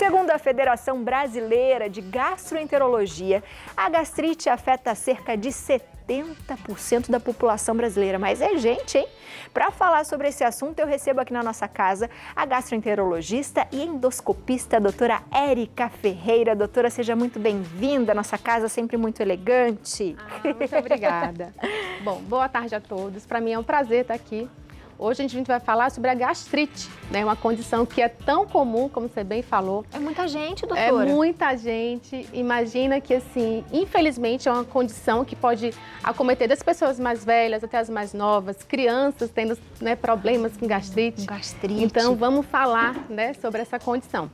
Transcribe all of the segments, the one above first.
segundo a Federação Brasileira de Gastroenterologia, a gastrite afeta cerca de 70% da população brasileira. Mas é gente, hein? Para falar sobre esse assunto, eu recebo aqui na nossa casa a gastroenterologista e endoscopista, a doutora Érica Ferreira. Doutora, seja muito bem-vinda à nossa casa, sempre muito elegante. Muito obrigada. Bom, boa tarde a todos. Para mim é um prazer estar aqui. Hoje a gente vai falar sobre a gastrite, né? Uma condição que é tão comum, como você bem falou. É muita gente, doutora. É muita gente. Imagina que, assim, infelizmente é uma condição que pode acometer das pessoas mais velhas até as mais novas, crianças tendo, né, problemas com gastrite. Então, vamos falar, né, sobre essa condição.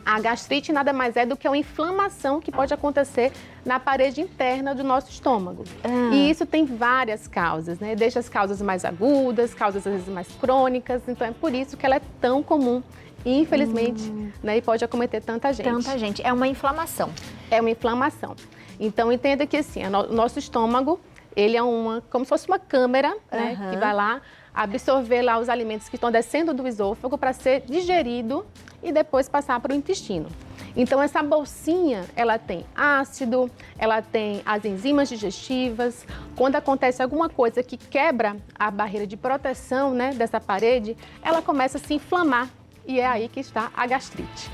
A gastrite nada mais é do que uma inflamação que pode acontecer na parede interna do nosso estômago. E isso tem várias causas, né? Desde as causas mais agudas, causas às vezes mais crônicas. Então é por isso que ela é tão comum, infelizmente, né? E pode acometer tanta gente. Tanta gente. É uma inflamação. É uma inflamação. Então entenda que assim, o nosso estômago, ele é como se fosse uma câmera, né? Que vai lá absorver lá os alimentos que estão descendo do esôfago para ser digerido e depois passar para o intestino. Então, essa bolsinha, ela tem ácido, ela tem as enzimas digestivas. Quando acontece alguma coisa que quebra a barreira de proteção, né, dessa parede, ela começa a se inflamar. E é aí que está a gastrite.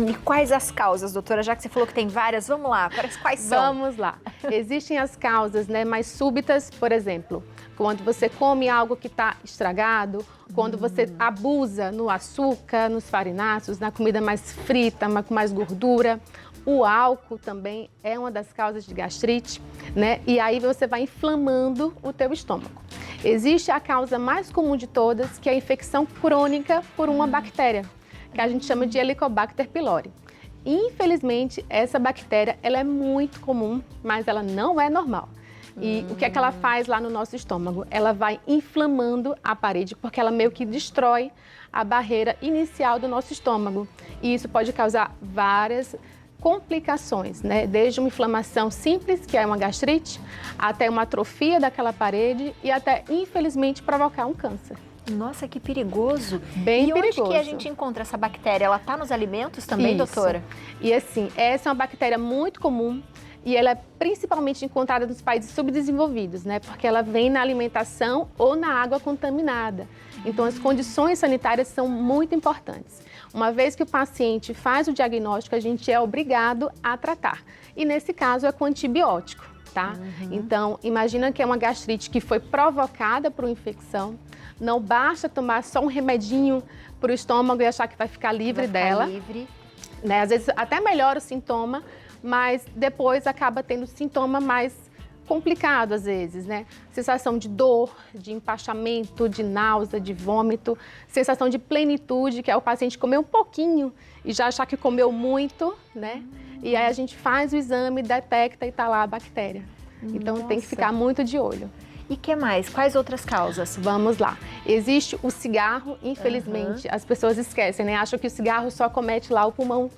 E quais as causas, doutora? Já que você falou que tem várias, vamos lá. Quais são? Vamos lá. Existem as causas, né, mais súbitas, por exemplo, quando você come algo que está estragado, quando você abusa no açúcar, nos farináceos, na comida mais frita, com mais gordura. O álcool também é uma das causas de gastrite, né? E aí você vai inflamando o teu estômago. Existe a causa mais comum de todas, que é a infecção crônica por uma bactéria, que a gente chama de Helicobacter pylori. Infelizmente, essa bactéria ela é muito comum, mas ela não é normal. E o que é que ela faz lá no nosso estômago? Ela vai inflamando a parede, porque ela meio que destrói a barreira inicial do nosso estômago. E isso pode causar várias complicações, né? Desde uma inflamação simples, que é uma gastrite, até uma atrofia daquela parede e até, infelizmente, provocar um câncer. Nossa, que perigoso. Bem perigoso. E onde que a gente encontra essa bactéria? Ela está nos alimentos também, Isso. doutora? E assim, essa é uma bactéria muito comum e ela é principalmente encontrada nos países subdesenvolvidos, né? Porque ela vem na alimentação ou na água contaminada. Então, as condições sanitárias são muito importantes. Uma vez que o paciente faz o diagnóstico, a gente é obrigado a tratar. E nesse caso é com antibiótico, tá? Então, imagina que é uma gastrite que foi provocada por uma infecção. Não basta tomar só um remedinho para o estômago e achar que vai ficar livre dela. Né? Às vezes até melhora o sintoma, mas depois acaba tendo sintoma mais complicado às vezes, né? Sensação de dor, de empachamento, de náusea, de vômito, sensação de plenitude, que é o paciente comer um pouquinho e já achar que comeu muito, né? E aí a gente faz o exame, detecta e tá lá a bactéria. Então tem que ficar muito de olho. E que mais? Quais outras causas? Vamos lá. Existe o cigarro, infelizmente, as pessoas esquecem, né? Acham que o cigarro só acomete lá o pulmão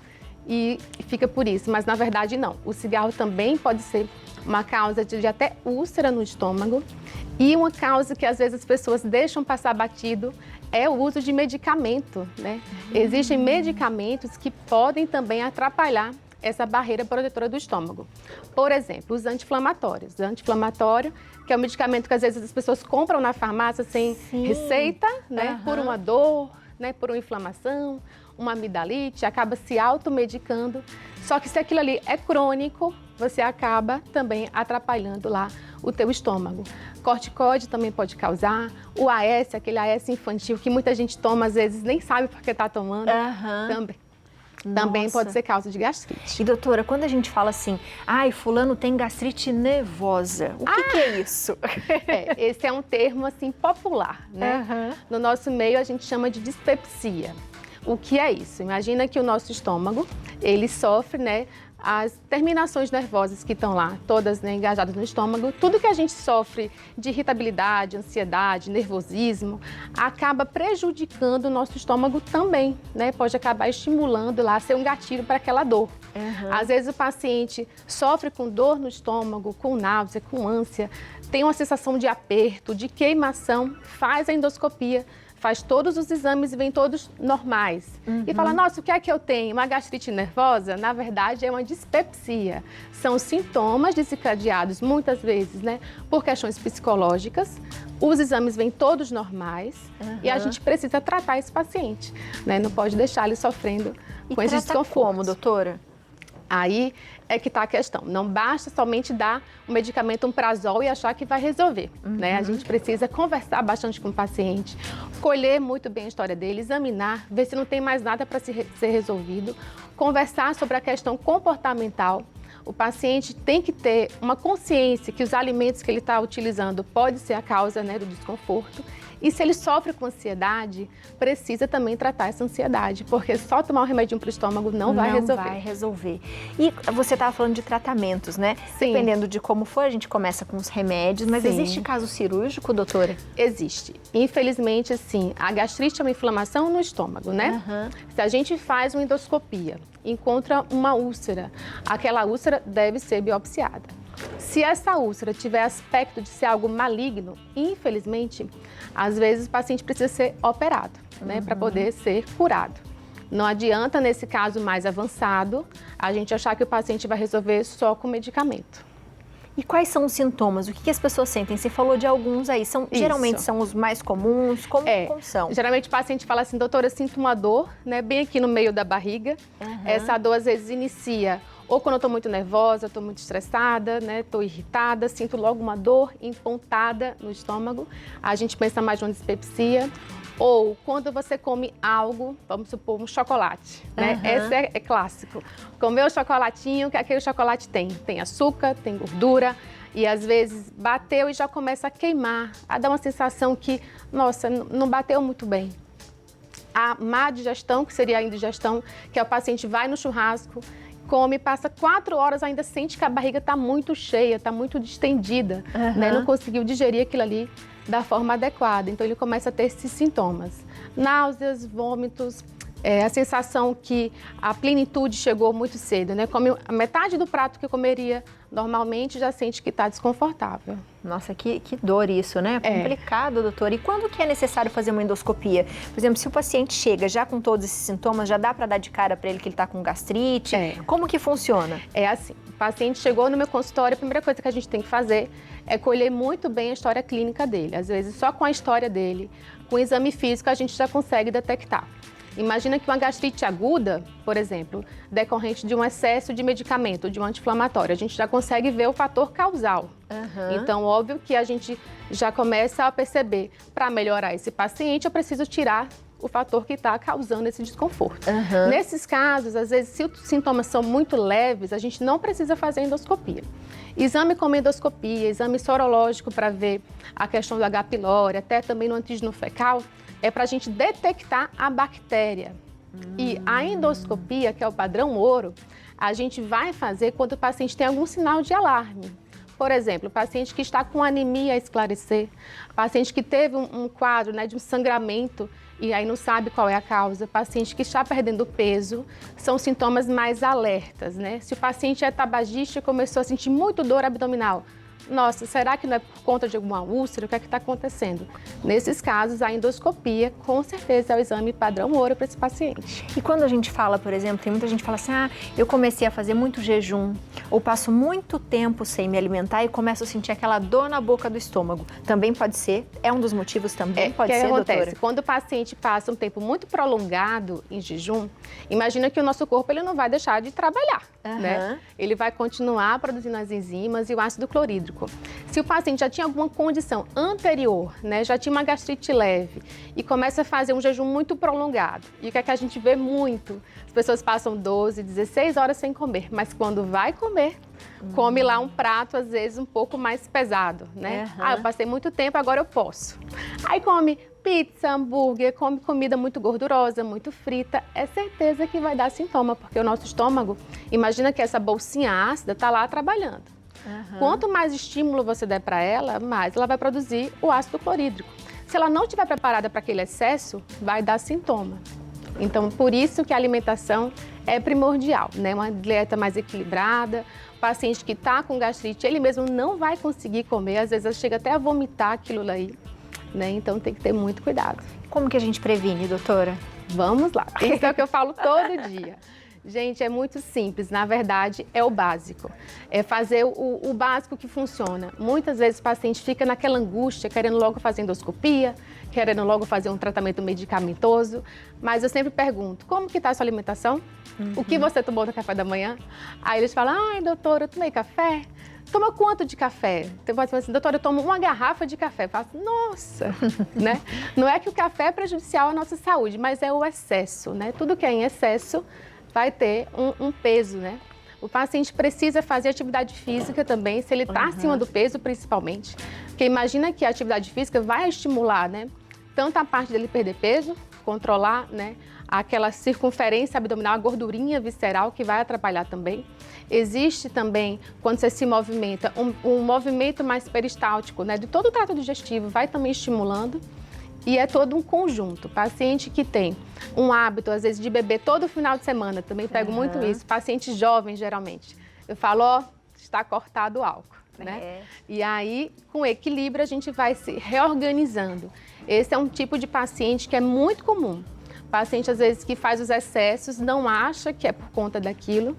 e fica por isso, mas na verdade não. O cigarro também pode ser uma causa de até úlcera no estômago e uma causa que às vezes as pessoas deixam passar batido é o uso de medicamento, né? Existem medicamentos que podem também atrapalhar essa barreira protetora do estômago. Por exemplo, os anti-inflamatórios. O anti-inflamatório, que é um medicamento que às vezes as pessoas compram na farmácia sem receita, né? Por uma dor, né? Por uma inflamação, uma amidalite, acaba se automedicando. Só que se aquilo ali é crônico, você acaba também atrapalhando lá o teu estômago. Corticóide também pode causar, o AS, aquele AS infantil que muita gente toma, às vezes nem sabe por que está tomando, também pode ser causa de gastrite. E doutora, quando a gente fala assim, ai, fulano tem gastrite nervosa, o que é isso? Esse é um termo assim popular, né? No nosso meio a gente chama de dispepsia. O que é isso? Imagina que o nosso estômago, ele sofre, né, as terminações nervosas que estão lá, todas, né, engajadas no estômago. Tudo que a gente sofre de irritabilidade, ansiedade, nervosismo, acaba prejudicando o nosso estômago também, né? Pode acabar estimulando lá, ser um gatilho para aquela dor. Às vezes o paciente sofre com dor no estômago, com náusea, com ânsia, tem uma sensação de aperto, de queimação, faz a endoscopia, faz todos os exames e vêm todos normais. E fala, nossa, o que é que eu tenho? Uma gastrite nervosa? Na verdade, é uma dispepsia. São sintomas desencadeados, muitas vezes, né, por questões psicológicas. Os exames vêm todos normais e a gente precisa tratar esse paciente, né? Não pode deixar ele sofrendo com esse desconforto. Como, doutora? Aí é que está a questão. Não basta somente dar o medicamento Omeprazol e achar que vai resolver, né? A gente precisa conversar bastante com o paciente, colher muito bem a história dele, examinar, ver se não tem mais nada para ser resolvido, conversar sobre a questão comportamental. O paciente tem que ter uma consciência que os alimentos que ele está utilizando pode ser a causa, né, do desconforto. E se ele sofre com ansiedade, precisa também tratar essa ansiedade, porque só tomar um remedinho para o estômago não vai resolver. Não vai resolver. E você estava falando de tratamentos, né? Sim. Dependendo de como for, a gente começa com os remédios, mas existe caso cirúrgico, doutora? Existe. Infelizmente, sim, a gastrite é uma inflamação no estômago, né? Se a gente faz uma endoscopia, encontra uma úlcera, aquela úlcera deve ser biopsiada. Se essa úlcera tiver aspecto de ser algo maligno, infelizmente, às vezes o paciente precisa ser operado, né, para poder ser curado. Não adianta, nesse caso mais avançado, a gente achar que o paciente vai resolver só com medicamento. E quais são os sintomas? O que as pessoas sentem? Você falou de alguns aí. Geralmente são os mais comuns? Como são? Geralmente o paciente fala assim, doutora, eu sinto uma dor, né, bem aqui no meio da barriga. Essa dor às vezes inicia ou quando eu estou muito nervosa, estou muito estressada, né, estou irritada, sinto logo uma dor empontada no estômago. A gente pensa mais numa dispepsia. Ou quando você come algo, vamos supor, um chocolate, né? Esse é clássico. Comer o chocolatinho, que aquele chocolate tem. Tem açúcar, tem gordura e às vezes bateu e já começa a queimar, a dar uma sensação que, nossa, não bateu muito bem. A má digestão, que seria a indigestão, que é o paciente vai no churrasco, come, passa 4 horas, ainda sente que a barriga está muito cheia, está muito distendida, né? Não conseguiu digerir aquilo ali da forma adequada. Então, ele começa a ter esses sintomas. Náuseas, vômitos, a sensação que a plenitude chegou muito cedo, né? Come a metade do prato que comeria normalmente, já sente que está desconfortável. Nossa, que dor isso, né? É complicado, doutora. E quando que é necessário fazer uma endoscopia? Por exemplo, se o paciente chega já com todos esses sintomas, já dá para dar de cara para ele que ele está com gastrite? Como que funciona? É assim, o paciente chegou no meu consultório, a primeira coisa que a gente tem que fazer é colher muito bem a história clínica dele. Às vezes, só com a história dele, com o exame físico, a gente já consegue detectar. Imagina que uma gastrite aguda, por exemplo, decorrente de um excesso de medicamento, de um anti-inflamatório, a gente já consegue ver o fator causal. Então, óbvio que a gente já começa a perceber, para melhorar esse paciente, eu preciso tirar o fator que está causando esse desconforto. Nesses casos, às vezes, se os sintomas são muito leves, a gente não precisa fazer endoscopia. Exame como endoscopia, exame sorológico para ver a questão do H. pylori, até também no antígeno fecal, é para a gente detectar a bactéria. E a endoscopia, que é o padrão ouro, a gente vai fazer quando o paciente tem algum sinal de alarme. Por exemplo, o paciente que está com anemia a esclarecer, paciente que teve um quadro, né, de um sangramento e aí não sabe qual é a causa, paciente que está perdendo peso, são sintomas mais alertas, né? Se o paciente é tabagista e começou a sentir muito dor abdominal, nossa, será que não é por conta de alguma úlcera? O que é que está acontecendo? Nesses casos, a endoscopia, com certeza, é o exame padrão ouro para esse paciente. E quando a gente fala, por exemplo, tem muita gente que fala assim, eu comecei a fazer muito jejum, ou passo muito tempo sem me alimentar e começo a sentir aquela dor na boca do estômago. Também pode ser? É um dos motivos também? Pode ser, doutora? Quando o paciente passa um tempo muito prolongado em jejum, imagina que o nosso corpo ele não vai deixar de trabalhar, né? Ele vai continuar produzindo as enzimas e o ácido clorídrico. Se o paciente já tinha alguma condição anterior, né, já tinha uma gastrite leve e começa a fazer um jejum muito prolongado, e o que é que a gente vê muito? As pessoas passam 12, 16 horas sem comer, mas quando vai comer, come lá um prato, às vezes, um pouco mais pesado, né? Eu passei muito tempo, agora eu posso. Aí come pizza, hambúrguer, come comida muito gordurosa, muito frita, é certeza que vai dar sintoma, porque o nosso estômago, imagina que essa bolsinha ácida está lá trabalhando. Quanto mais estímulo você der para ela, mais ela vai produzir o ácido clorídrico. Se ela não estiver preparada para aquele excesso, vai dar sintoma. Então, por isso que a alimentação é primordial, né? Uma dieta mais equilibrada. O paciente que está com gastrite, ele mesmo não vai conseguir comer, às vezes chega até a vomitar aquilo aí, né? Então, tem que ter muito cuidado. Como que a gente previne, doutora? Vamos lá. Isso é o que eu falo todo dia. Gente, é muito simples. Na verdade, é o básico. É fazer o básico que funciona. Muitas vezes o paciente fica naquela angústia, querendo logo fazer endoscopia, querendo logo fazer um tratamento medicamentoso. Mas eu sempre pergunto, como que está a sua alimentação? O que você tomou no café da manhã? Aí eles falam, ai, doutora, eu tomei café. Toma quanto de café? Você pode falar assim, doutora, eu tomo uma garrafa de café. Eu falo assim, nossa, né? Não é que o café é prejudicial à nossa saúde, mas é o excesso, né? Tudo que é em excesso vai ter um peso, né? O paciente precisa fazer atividade física também, se ele está acima do peso, principalmente. Porque imagina que a atividade física vai estimular, né? Tanto a parte dele perder peso, controlar, né? Aquela circunferência abdominal, a gordurinha visceral que vai atrapalhar também. Existe também, quando você se movimenta, um movimento mais peristáltico, né? De todo o trato digestivo, vai também estimulando. E é todo um conjunto. Paciente que tem um hábito, às vezes, de beber todo final de semana, também pego muito isso. Pacientes jovens, geralmente. Eu falo, ó, está cortado o álcool, né? E aí, com equilíbrio, a gente vai se reorganizando. Esse é um tipo de paciente que é muito comum. Paciente, às vezes, que faz os excessos, não acha que é por conta daquilo,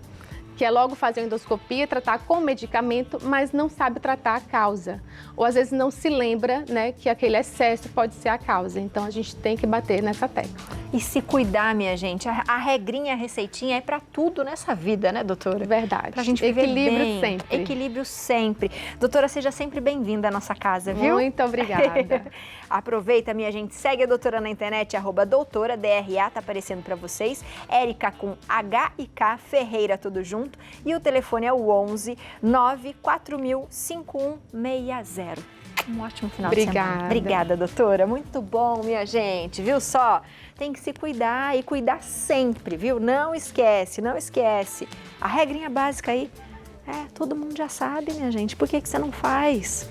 quer logo fazer a endoscopia, tratar com medicamento, mas não sabe tratar a causa. Ou às vezes não se lembra, né, que aquele excesso pode ser a causa. Então a gente tem que bater nessa tecla. E se cuidar, minha gente, a regrinha, a receitinha é para tudo nessa vida, né, doutora? Verdade. Pra gente viver equilíbrio bem. sempre. Equilíbrio sempre. Doutora, seja sempre bem-vinda à nossa casa, viu? Muito obrigada. Aproveita, minha gente, segue a doutora na internet, @doutora_DRA, tá aparecendo para vocês. Érica com H e K, Ferreira, tudo junto. E o telefone é o 11 94000 5160. Um ótimo final de semana. Obrigada, doutora. Muito bom, minha gente. Viu só? Tem que se cuidar e cuidar sempre, viu? Não esquece, não esquece. A regrinha básica aí, todo mundo já sabe, minha gente. Por que você não faz?